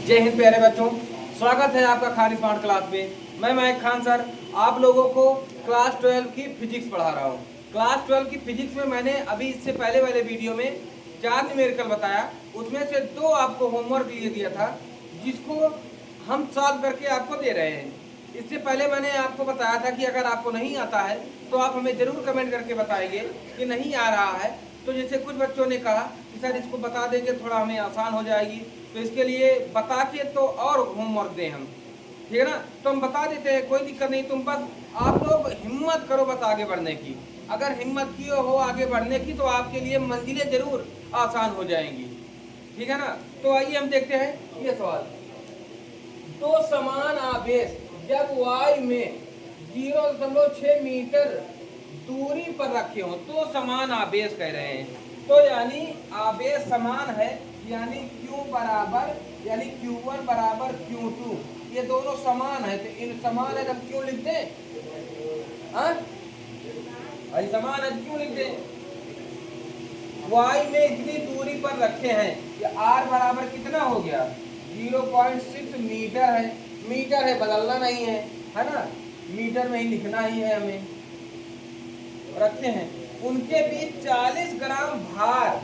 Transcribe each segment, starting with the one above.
जय हिंद प्यारे बच्चों, स्वागत है आपका खान स्मार्ट क्लास में। मैं महक खान सर आप लोगों को क्लास 12 की फिजिक्स पढ़ा रहा हूँ। क्लास 12 की फिजिक्स में मैंने अभी इससे पहले वाले वीडियो में 4 न्यूमेरिकल बताया, उसमें से 2 आपको होमवर्क लिए दिया था जिसको हम सॉल्व करके आपको दे रहे हैं। इससे पहले मैंने आपको बताया था कि अगर आपको नहीं आता है तो आप हमें ज़रूर कमेंट करके बताएंगे कि नहीं आ रहा है। तो जैसे कुछ बच्चों ने कहा कि सर इसको बता देंगे थोड़ा हमें आसान हो जाएगी, तो इसके लिए बता के तो और होमवर्क दें हम, ठीक है ना। तो हम बता देते हैं, कोई दिक्कत नहीं। तुम बस आप लोग हिम्मत करो बस आगे बढ़ने की। अगर हिम्मत की हो आगे बढ़ने की तो आपके लिए मंजिलें जरूर आसान हो जाएंगी, ठीक है ना। तो आइए हम देखते हैं ये सवाल। दो समान आवेश जब वायु में 0.6 मीटर दूरी पर रखे हो तो समान आवेश कह रहे हैं। तो यानी आवेश समान है, यानी Q बराबर यानी Q1 बराबर Q2, ये दोनों समान है। तो इन समान है तो क्यों लिख दें? भाई समान है क्यों लिख दें? वायु में इतनी दूरी पर रखे हैं, ये R बराबर कितना हो गया? 0.6 मीटर है। मीटर है, बदलना नहीं है ना, मीटर में ही लिखना ही है हमें। रखे हैं, उनके बीच 40 ग्राम भार,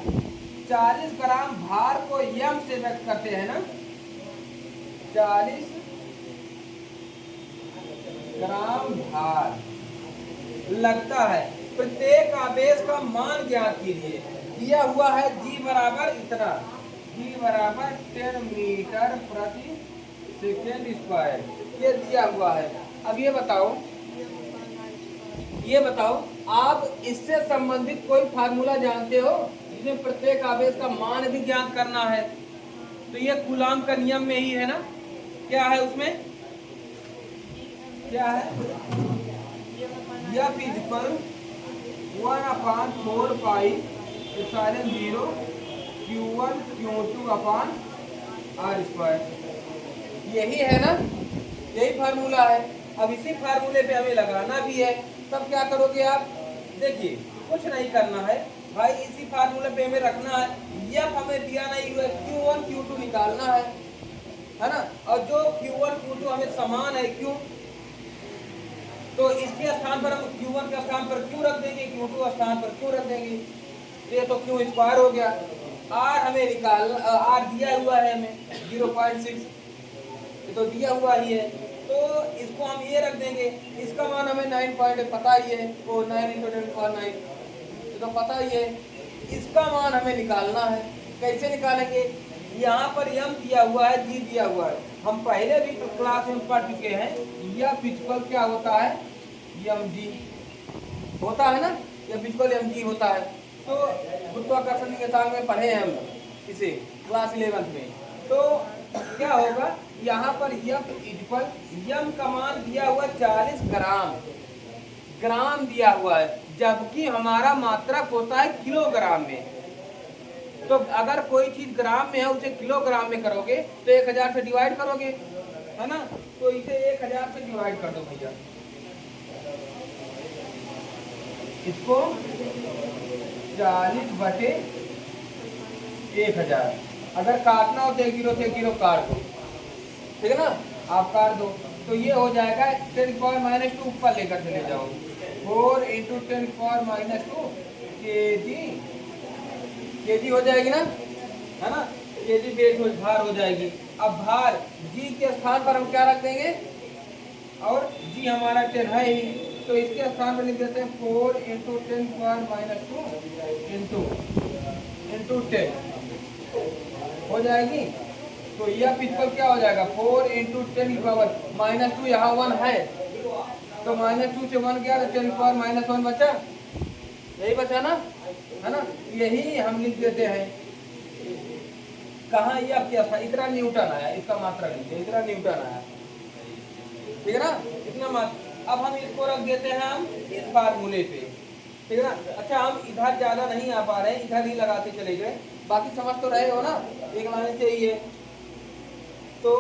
40 ग्राम भार को यम से व्यक्त करते हैं ना, 40 ग्राम भार लगता है। प्रत्येक आवेश का मान ज्ञात कीजिए। दिया हुआ है G बराबर इतना, G बराबर 10 मीटर प्रति सेकेंड स्क्वायर, ये दिया हुआ है। अब ये बताओ आप इससे संबंधित कोई फार्मूला जानते हो जिसमें प्रत्येक आवेश का मान भी ज्ञात करना है? तो ये कूलॉम का नियम में ही है ना। क्या है उसमें? क्या है? F equal 1/4 pi epsilon 0 Q1 Q2 अपान R स्क्वायर, यही है ना, यही फार्मूला है। अब इसी फार्मूले पे हमें लगाना भी है। तब क्या करोगे आप? देखिए कुछ नहीं करना है भाई, इसी फार्मूले पे हमें रखना है। F हमें दिया नहीं हुआ, Q1 Q2 निकालना है ना। और जो Q1 Q2 हमें समान है क्यों, तो इसके स्थान पर हम Q1 के स्थान पर Q रख देंगे, Q2 स्थान पर Q रख देंगे, ये तो Q स्क्वायर हो गया। R हमें निकालना, R दिया हुआ है हमें 0.6, ये तो दिया हुआ ही है, तो इसको हम ये रख देंगे। इसका मान हमें 9 पॉइंट पता ही है, वो 9 × 10⁹ ये तो पता ही है। इसका मान हमें निकालना है, कैसे निकालेंगे? यहाँ पर m दिया हुआ है, G दिया हुआ है, हम पहले भी क्लास में पढ़ चुके हैं। यह फिजिकल क्या होता है? mg होता है ना, यह फिजिकल mg होता है। तो गुरुत्वाकर्षण नियतांक में पढ़े हैं हम इसे क्लास 11 में। तो क्या होगा, यहाँ पर F इक्वल m का मान दिया हुआ 40 ग्राम दिया हुआ है, जबकि हमारा मात्रक होता है किलोग्राम में। तो अगर कोई चीज ग्राम में है उसे किलोग्राम में करोगे तो 1000 से डिवाइड करोगे, है ना। तो इसे 1000 से डिवाइड कर दो भैया, इसको 40/1000। अगर काटना हो तो 0 से 0 काट दो, ठीक है ना, आप काट दो। तो ये हो जाएगा 10⁻², ऊपर लेकर चले जाओ, 4 × 10⁻² केजी हो जाएगी ना, है ना, केजी बेट भार हो जाएगी। अब भार G के स्थान पर हम क्या रख देंगे, और G हमारा 10 है ही, तो इसके स्थान पर लिख देते हैं 4 × 10⁻² × 10 हो जाएगी। तो यह इक्वल क्या हो जाएगा, 4 × 10⁻², यहाँ 1 है तो -2 से 1 गया तो 10⁻−1 बचा, यही बचा ना, है ना। यही हम लिख देते हैं। कहाँ यह क्या था, इतना न्यूटन आया, इसका मात्रा लिखिए, इतना न्यूटन आया, ठीक है ना, इतना मात्रा। अब हम इसको रख देते हैं हम इस फार्मूले पे, ठीक है ना। अच्छा हम इधर ज्यादा नहीं आ पा रहे हैं, इधर ही लगाते चले गए, बाकी समझ तो रहे हो ना, एक लाइन से ही है। तो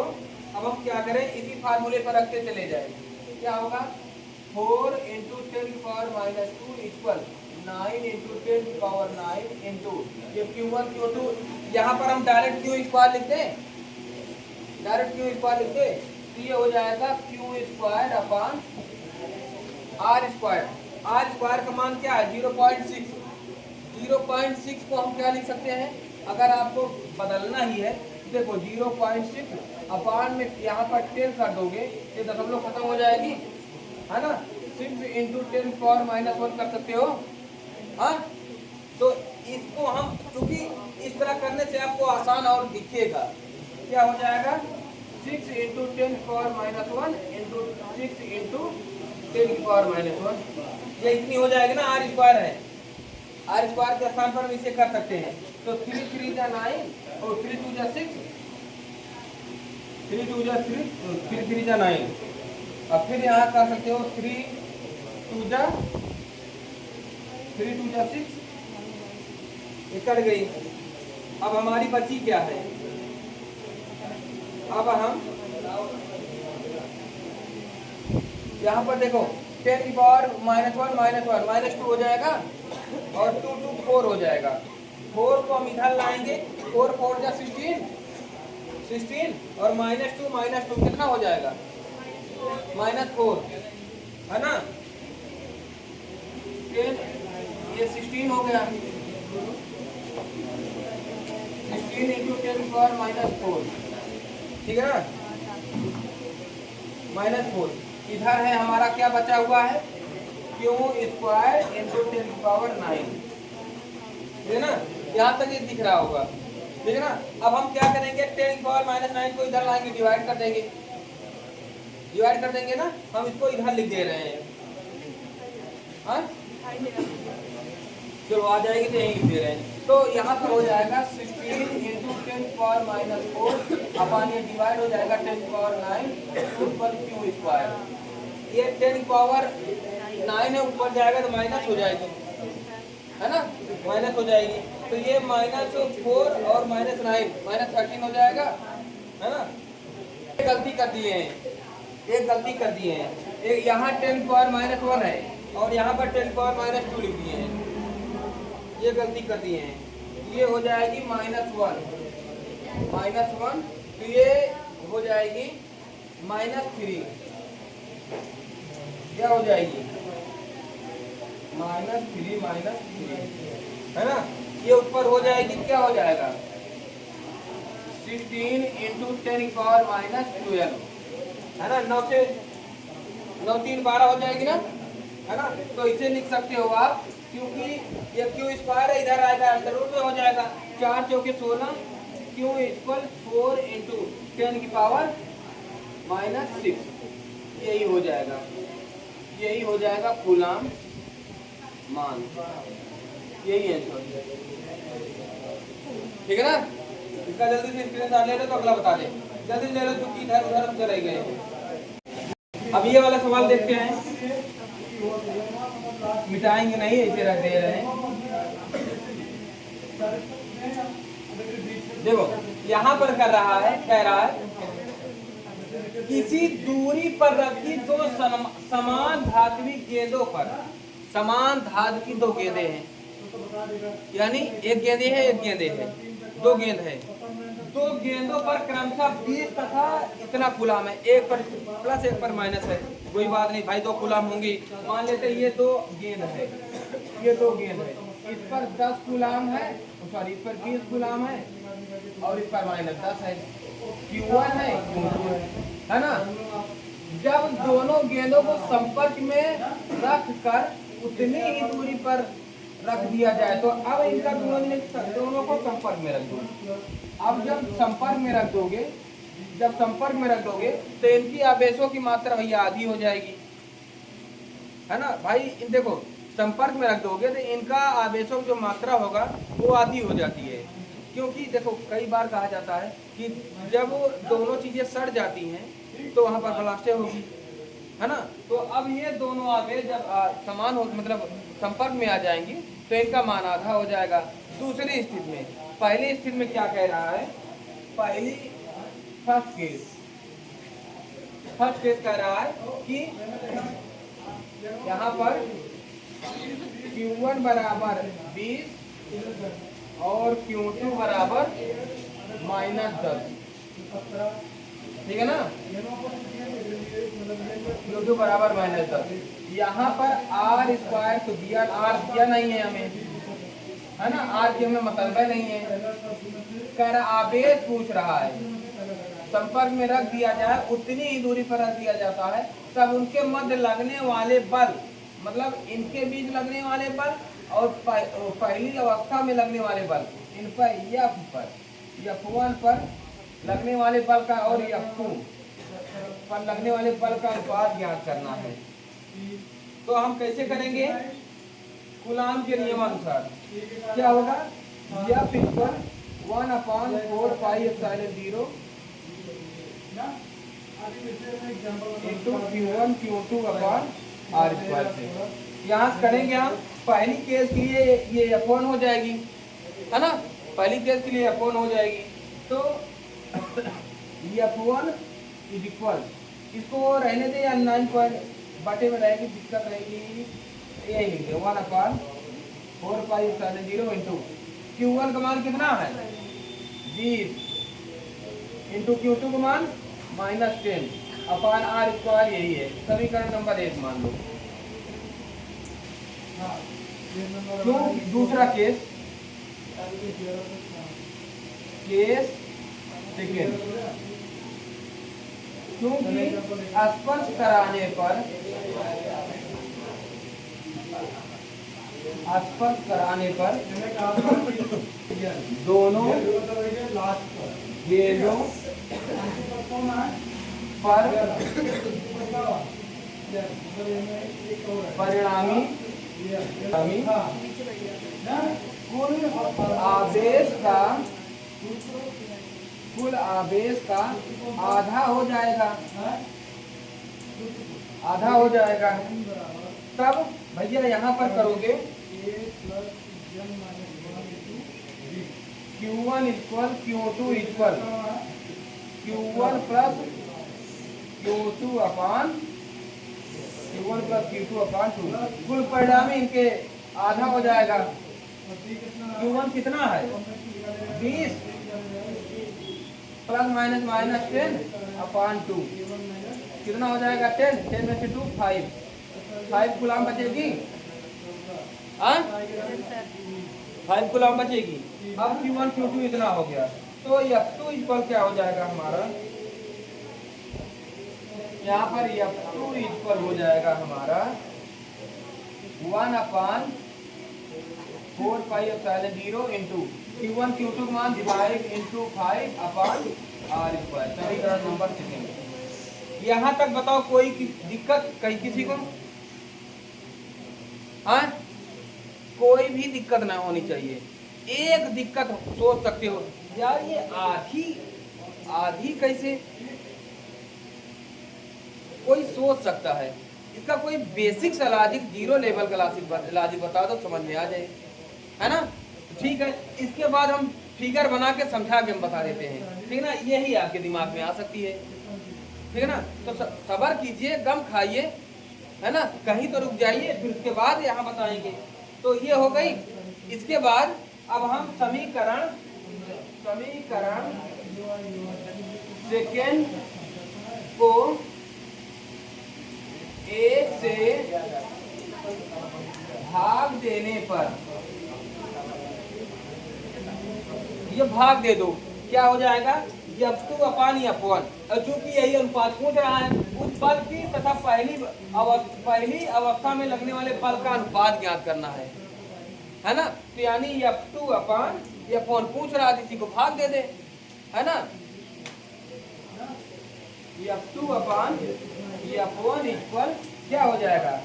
अब हम क्या करें, इसी फार्मूले पर रखते चले जाए। क्या होगा, 4 × 10⁻² इक्वल 9 × 10⁹ ये Q1 Q2, यहाँ पर हम डायरेक्ट Q स्क्वायर लिखते हैं, डायरेक्ट क्यू स्क्वायर लिखते, तो ये हो जाएगा Q square upon R square. R square का मान क्या है 0.6। 0.6 को हम क्या लिख सकते हैं, अगर आपको बदलना ही है देखो 0.6 अपान में यहाँ पर 10 कर दोगे ये दशमलव खत्म हो जाएगी, है ना। 6 इंटू 10⁻⁻1 कर सकते हो, हाँ। तो इसको हम क्योंकि इस तरह करने से आपको आसान और दिखेगा, क्या हो जाएगा 6 इंटू 10⁻⁻1 इंटू 6 इंटू 10⁻⁻1, ये इतनी हो जाएगी ना। आर स्क्वायर है, आर स्क्वायर के स्थान पर हम इसे कर सकते हैं। तो 3 3 जा 9 और 3 2 जा 6, 3 2 जा 3, 3 3 जा 9। अब फिर यहाँ कर सकते हो 3 2 जा 6, ये कट गई। अब हमारी बची क्या है, अब हम यहाँ पर देखो 10⁻⁻1 -1 -2 हो जाएगा और 2 2 4 हो जाएगा। 4 को हम इधर लाएंगे, 4 4 जा 16 और -2 कितना हो जाएगा -4, है ना। 10 ये 16 हो गया, 16 इंटू 10⁻⁻4, ठीक है ना, -4। इधर है हमारा क्या बचा हुआ है क्यू स्क्वायर इंटू 10⁹, ठीक है ना। यहाँ तक ये दिख रहा होगा, ठीक है ना। अब हम क्या करेंगे 10⁻⁻9 को इधर लाएंगे, डिवाइड कर देंगे, डिवाइड कर देंगे ना। हम इसको इधर लिख दे रहे हैं, हाँ चलो आ जाएगी तो यही लिख दे रहे हैं। तो यहाँ पर हो जाएगा 16 इंटू 10⁻⁻4 अपान ये डिवाइड हो जाएगा 10⁻9 ऊपर क्यू स्क्वायर। ये 10⁻9 है, ऊपर जाएगा तो माइनस हो जाएगी, है ना, माइनस हो जाएगी। तो ये -4 और -9 -13 हो जाएगा, है ना। एक गलती कर दिए हैं, एक गलती कर दिए हैं, एक यहाँ 10⁻⁻1 है और यहाँ पर 10⁻⁻2 लिख दिए हैं, ये गलती कर दिए हैं। ये हो जाएगी -1, तो ये हो जाएगी -3, क्या हो जाएगी -3 है ना। ये ऊपर हो जाएगी, क्या हो जाएगा 16 इंटू 10⁻⁻12, है ना। 9 से 9 3 12 हो जाएगी ना, है ना। तो इसे लिख सकते हो आप, क्योंकि ये क्यू स्क्वायर है, इधर आएगा अंडर रूट में हो जाएगा 4 चौके 16, क्यू इक्वल 4 इंटू 10⁻⁻6, यही हो जाएगा, यही हो जाएगा कूलाम मान, यही आंसर, ठीक है ना। इसका जल्दी से स्क्रीनशॉट ले लो तो अगला बता दे, जल्दी ले लो क्योंकि इधर उधर हम चले गए। अब ये वाला सवाल देखते हैं, मिटाएंगे नहीं, ऐसे रख दे रहे हैं। देखो यहाँ पर कर रहा है, कह रहा है किसी दूरी पर रखी दो समान धात्विक गेंदों पर, समान धातु की दो गेंदें हैं, यानी एक गेंदे है एक गेंदे है, दो गेंद है, दो गेंदों पर क्रमशः 20 तथा इतना कूलाम है, एक पर प्लस एक पर माइनस है, कोई बात नहीं भाई, दो कूलाम होंगी। मान लेते ये दो गेंद है, ये दो गेंद है, इस पर 10 कूलाम है, सॉरी इस पर 20 कूलाम है और इस पर -10 है, Q1 है Q2 है ना। जब दोनों गेंदों को संपर्क में रख कर उतनी ही दूरी पर रख दिया जाए, तो अब इनका दोनों को संपर्क में रख दो। अब जब संपर्क में रख दोगे, जब संपर्क में रख दोगे तो इनकी आवेशों की मात्रा भैया आधी हो जाएगी, है ना भाई। इन देखो संपर्क में रख दोगे तो इनका आवेशों की जो मात्रा होगा वो आधी हो जाती है, क्योंकि देखो कई बार कहा जाता है कि जब दोनों चीजें सड़ जाती हैं तो वहां पर ब्लास्टें होगी, है ना। तो अब ये दोनों आवेश जब समान हो, मतलब संपर्क में आ जाएंगी तो इनका मान आधा हो जाएगा। दूसरी स्थिति में, पहली स्थिति में क्या कह रहा है, पहली फर्स्ट केस कह रहा है कि यहाँ पर Q1 बराबर 20 और Q2 बराबर -10, ठीक है ना, Q2 बराबर -10। यहाँ पर आर स्क्वायर तो दिया, आर दिया नहीं है हमें, है ना, आर की हमें मतलब नहीं है। कह रहा आवेश पूछ रहा है, संपर्क में रख दिया जाए उतनी ही दूरी पर रख दिया जाता है, तब उनके मध्य लगने वाले बल, मतलब इनके बीच लगने वाले बल और पहली अवस्था में लगने वाले बल, इन पर F1 पर लगने वाले बल का और F2 पर लगने वाले बल का अनुपात ज्ञात करना है। तो हम कैसे करेंगे, कूलाम के नियमानुसार क्या होगा, F equal 1/4πε0 into Q1 Q2 upon R square से। यहाँ से करेंगे हम, पहली केस के लिए ये F1 हो जाएगी, है ना, पहली केस के लिए F1 हो जाएगी। तो F1 इज इक्वल, इसको रहने दे या 9 बटे में रहेगी, दिक्कत रहेगी, यही लिखते 1/4πε0 इंटू Q1 का मान कितना है 20 इंटू Q2 का मान -10 अपॉन R स्क्वायर, यही है समीकरण नंबर 1 मान लो। क्यों, दूसरा केस सेकेंड, क्योंकि स्पर्श कराने पर दोनों गेंदों पर परिणामी कुल आवेश का आधा हो जाएगा। तब भैया यहाँ पर करोगे Q1 equal Q2 equal Q1 plus Q2 upon Q2 कुल परिणामी इनके आधा हो जाएगा। Q1 कितना है 20 प्लस -10 अपॉन 2 कितना हो जाएगा 10 में से 2 5 कूलाम बचेगी, 5 कूलाम बचेगी। अब Q1 Q2 इतना हो गया, तो F2 इक्वल क्या हो जाएगा हमारा, यहाँ पर F2 इक्वल हो जाएगा हमारा 1/4πε0 इंटू Q1 Q2 का मान 5 इंटू 5 अपॉन R स्क्वायर, समीकरण नंबर 2। यहाँ तक बताओ कोई दिक्कत कहीं किसी को, हाँ, कोई भी दिक्कत ना होनी चाहिए। एक दिक्कत सोच सकते हो यार, ये आधी कैसे, कोई सोच सकता है, इसका कोई बेसिक लॉजिक, जीरो लेवल का लॉजिक बता दो, समझ में आ जाए, है ना। ठीक है, इसके बाद हम फिगर बना के समझा के हम बता देते हैं, ठीक है ना, यही आपके दिमाग में आ सकती है, ठीक है ना। तो सब्र कीजिए, गम खाइए, है ना, कहीं तो रुक जाइए, फिर उसके बाद यहाँ बताएंगे। तो ये हो गई। इसके बाद अब हम समीकरण सेकेंड को 1 से भाग देने पर, ये भाग दे दो, क्या हो जाएगा F2 अपॉन F1। और चूंकि यही अनुपात पूछ रहा है, उस बल की तथा पहली अवस्था में लगने वाले बल का अनुपात ज्ञात करना है ना। तो यानी F2 अपॉन F1 पूछ रहा है, इसी को भाग दे दे, है ना। F2 अपॉन F1 इक्वल क्या हो जाएगा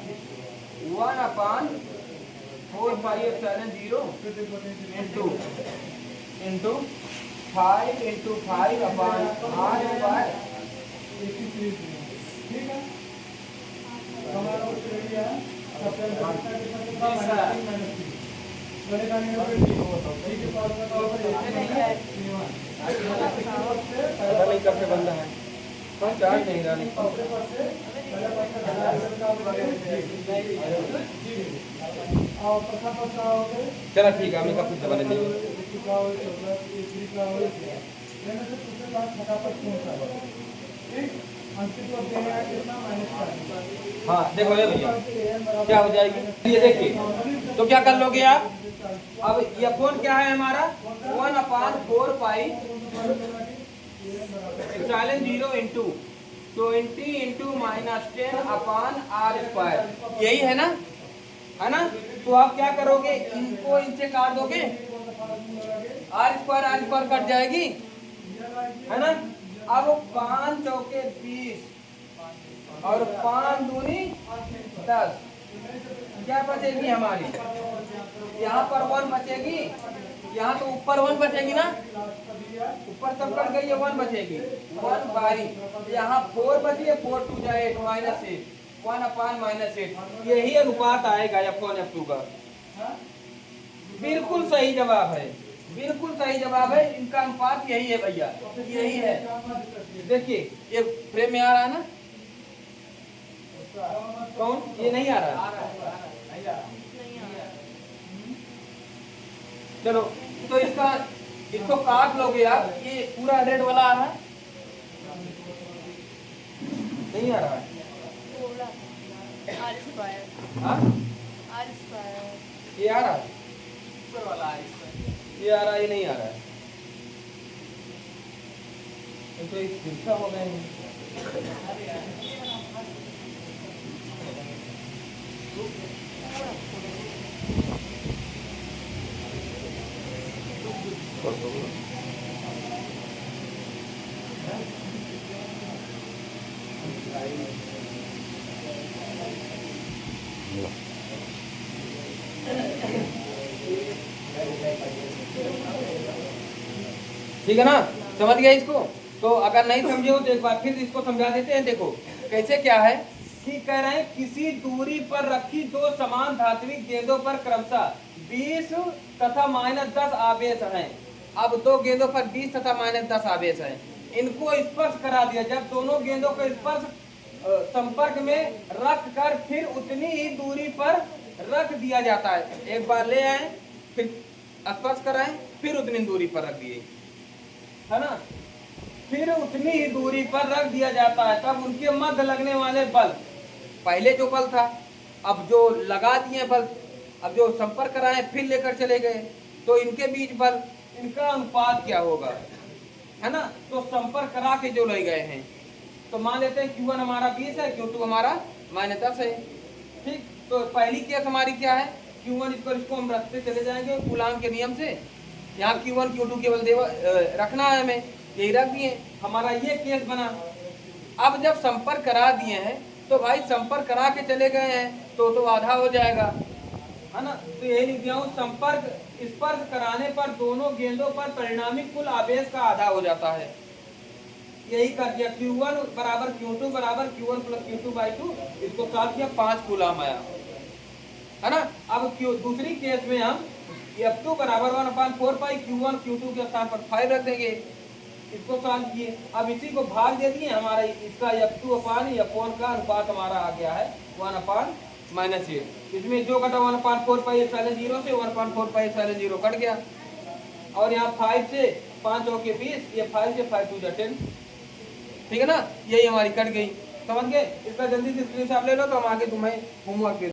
1/4πε0 into 5 into 5 upon R square. ठीक है, हमारा उत्तर रेडी है। नहीं करके बंदा है, चार्ज नहीं रहा, चलो ठीक है, हमें सब कुछ बना देंगे। हाँ देखो ये भैया क्या हो जाएगी, ये देखिए तो क्या कर लोगे आप। अब F1 क्या है हमारा 1/4 pi epsilon 0 into 20 into -10/r², यही है ना, है ना। तो आप क्या करोगे, इनको इनसे काट दोगे, r² कट जाएगी, है ना। अब 5 चौके 20 और 5 दूनी 10, क्या बचेगी हमारी, यहाँ पर 1 बचेगी, यहाँ तो ऊपर 1 बचेगी ना, ऊपर सब कट गई है, 1 बचेगी, 1 बारी, यहाँ 4 बची है, 4 2 जा 8 -8, 1/-8, यही अनुपात आएगा F1 F2 का। बिल्कुल सही जवाब है, बिल्कुल सही जवाब है, इनका अनुपात यही है भैया, यही है। देखिए ये फ्रेम में आ रहा है ना, कौन ये नहीं आ रहा है, चलो तो इसको काट लोगे आप, ये पूरा रेड वाला आ रहा है, नहीं आ रहा है, हाँ ये आ रहा है, ये आ रहा है, ये नहीं आ रहा है, तो एक तिरछा हो गए हैं। ठीक है ना, समझ गया इसको। तो अगर नहीं समझे हो तो एक बार फिर इसको समझा देते हैं। देखो कैसे क्या है कि कह रहे हैं किसी दूरी पर रखी दो समान धात्विक गेंदों पर क्रमशः 20 तथा -10 आवेश हैं। अब दो गेंदों पर 20 तथा -10 आवेश हैं, इनको स्पर्श करा दिया। जब दोनों गेंदों को स्पर्श संपर्क में रख कर फिर उतनी ही दूरी पर रख दिया जाता है। एक बार ले आए, फिर स्पर्श कराएं, फिर उतनी दूरी पर रख दिए, है ना, फिर उतनी ही दूरी पर रख दिया जाता है। तब उनके मध्य लगने वाले बल, पहले जो बल था, अब जो लगा दिए बल, अब जो संपर्क कराए फिर लेकर चले गए, तो इनके बीच बल, इनका अनुपात क्या होगा, है ना। तो संपर्क करा के जो ले गए हैं, तो मान लेते हैं Q1 हमारा 20 है, Q2 हमारा -10 है। ठीक, तो पहली केस हमारी क्या है, Q1 इसको हम रखते चले जाएंगे कूलाम के नियम से। यहाँ Q1 Q2 केवल रखना है हमें, यही रख दिए, हमारा ये केस बना। अब जब संपर्क करा दिए हैं तो भाई संपर्क करा के चले गए हैं तो आधा हो जाएगा, है ना। तो यही लिख दिया हूँ, संपर्क स्पर्श कराने पर दोनों गेंदों पर परिणामी कुल आवेश का आधा हो जाता है। यही कर दिया, Q1 बराबर Q2 बराबर Q1 + Q2/2, इसको साथ किया 5 कूलाम आया, है ना। अब दूसरी केस में हम F2 बराबर 1/4 पाई Q1 Q2 के स्थान पर 5 रख देंगे, इसको सॉल्व किए। अब इसी को भाग दे दिए, हमारा इसका F2/F1 का अनुपात हमारा आ गया है 1/-8। इसमें जो कटा 1/4 पाई एप्सिलॉन 0 से 1/4 पाई एप्सिलॉन 0 कट गया, और यहाँ 5 से 5 चौके 20, ये 5 से 5 2 जा 10, ठीक है ना, यही हमारी कट गई। समझ गए, इसका जल्दी से स्क्रीनशॉट ले लो, तो हम आगे तुम्हें होमवर्क दे